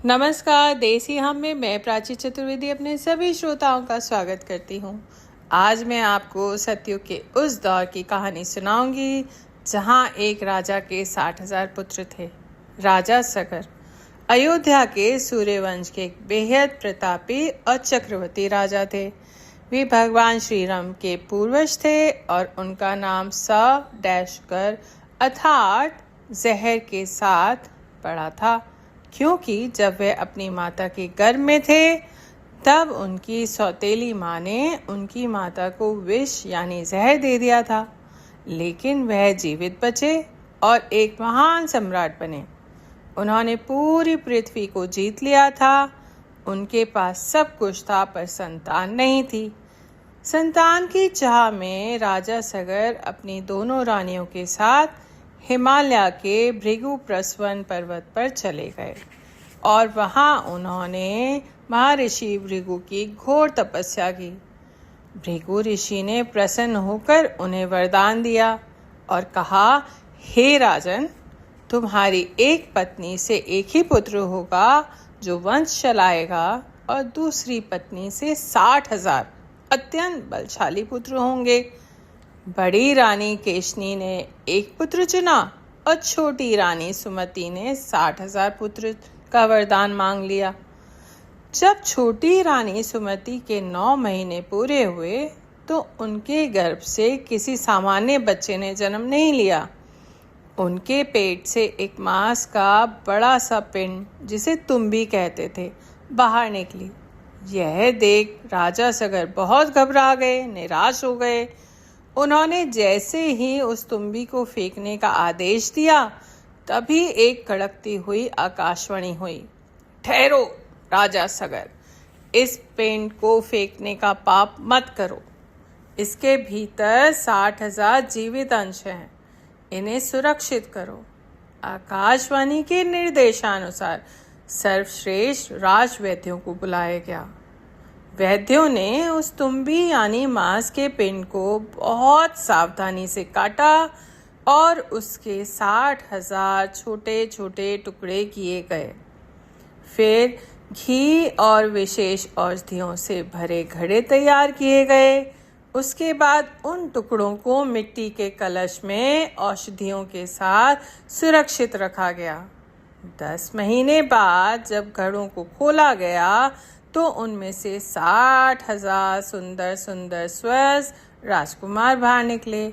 नमस्कार। देसी हम में मैं प्राची चतुर्वेदी अपने सभी श्रोताओं का स्वागत करती हूँ। आज मैं आपको सतयुग के उस दौर की कहानी सुनाऊंगी जहाँ एक राजा के 60,000 पुत्र थे। राजा सगर अयोध्या के सूर्यवंश के एक बेहद प्रतापी और चक्रवर्ती राजा थे। वे भगवान श्री राम के पूर्वज थे और उनका नाम कर अर्थात जहर के साथ पड़ा था, क्योंकि जब वे अपनी माता के गर्भ में थे तब उनकी सौतेली माँ ने उनकी माता को विष यानी जहर दे दिया था, लेकिन वह जीवित बचे और एक महान सम्राट बने। उन्होंने पूरी पृथ्वी को जीत लिया था। उनके पास सब कुछ था पर संतान नहीं थी। संतान की चाह में राजा सगर अपनी दोनों रानियों के साथ हिमालय के भृगु प्रस्वन पर्वत पर चले गए और वहां उन्होंने महर्षि भृगु की घोर तपस्या की। भृगु ऋषि ने प्रसन्न होकर उन्हें वरदान दिया और कहा, हे राजन, तुम्हारी एक पत्नी से एक ही पुत्र होगा जो वंश चलाएगा और दूसरी पत्नी से 60,000 अत्यंत बलशाली पुत्र होंगे। बड़ी रानी केशनी ने एक पुत्र चुना और छोटी रानी सुमति ने 60,000 पुत्र का वरदान मांग लिया। जब छोटी रानी सुमति के 9 महीने पूरे हुए तो उनके गर्भ से किसी सामान्य बच्चे ने जन्म नहीं लिया। उनके पेट से एक मांस का बड़ा सा पिंड, जिसे तुम्बी कहते थे, बाहर निकली। यह देख राजा सगर बहुत घबरा गए, निराश हो गए। उन्होंने जैसे ही उस तुम्बी को फेंकने का आदेश दिया तभी एक कड़कती हुई आकाशवाणी हुई, ठहरो राजा सगर, इस पेंट को फेंकने का पाप मत करो। इसके भीतर 60,000 जीवित अंश हैं, इन्हें सुरक्षित करो। आकाशवाणी के निर्देशानुसार सर्वश्रेष्ठ राजवैद्यों को बुलाया गया। वैद्यों ने उस तुम्बी यानी मांस के पिंड को बहुत सावधानी से काटा और उसके 60,000 छोटे छोटे टुकड़े किए गए। फिर घी और विशेष औषधियों से भरे घड़े तैयार किए गए। उसके बाद उन टुकड़ों को मिट्टी के कलश में औषधियों के साथ सुरक्षित रखा गया। 10 महीने बाद जब घड़ों को खोला गया तो उनमें से 60,000 सुंदर सुंदर स्वस्थ राजकुमार बाहर निकले।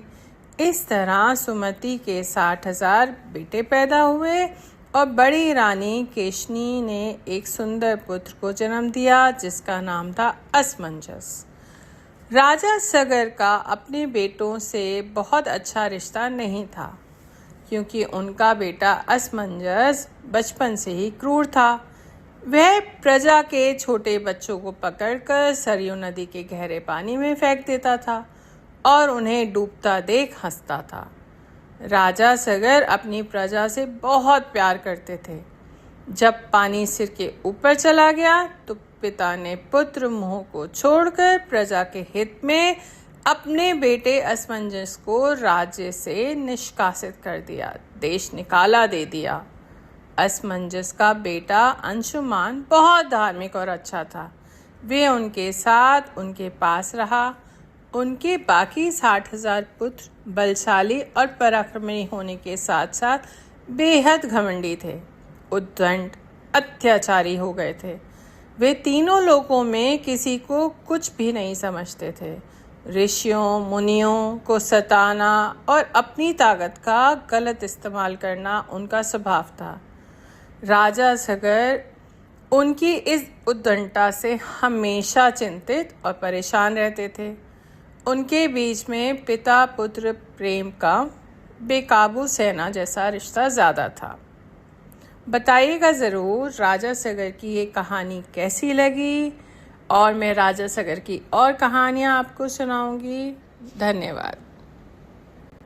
इस तरह सुमति के 60,000 बेटे पैदा हुए और बड़ी रानी केशनी ने एक सुंदर पुत्र को जन्म दिया जिसका नाम था असमंजस। राजा सगर का अपने बेटों से बहुत अच्छा रिश्ता नहीं था, क्योंकि उनका बेटा असमंजस बचपन से ही क्रूर था। वह प्रजा के छोटे बच्चों को पकड़कर सरयू नदी के गहरे पानी में फेंक देता था और उन्हें डूबता देख हंसता था। राजा सगर अपनी प्रजा से बहुत प्यार करते थे। जब पानी सिर के ऊपर चला गया तो पिता ने पुत्र मोह को छोड़कर प्रजा के हित में अपने बेटे असमंजस को राज्य से निष्कासित कर दिया, देश निकाला दे दिया। असमंजस का बेटा अंशुमान बहुत धार्मिक और अच्छा था। वे उनके साथ उनके पास रहा। उनके बाकी 60,000 पुत्र बलशाली और पराक्रमी होने के साथ साथ बेहद घमंडी थे, उद्दंड, अत्याचारी हो गए थे। वे तीनों लोकों में किसी को कुछ भी नहीं समझते थे। ऋषियों मुनियों को सताना और अपनी ताकत का गलत इस्तेमाल करना उनका स्वभाव था। राजा सगर उनकी इस उद्दंडता से हमेशा चिंतित और परेशान रहते थे। उनके बीच में पिता पुत्र प्रेम का बेकाबू सेना जैसा रिश्ता ज़्यादा था। बताइएगा ज़रूर राजा सगर की ये कहानी कैसी लगी, और मैं राजा सगर की और कहानियाँ आपको सुनाऊंगी। धन्यवाद।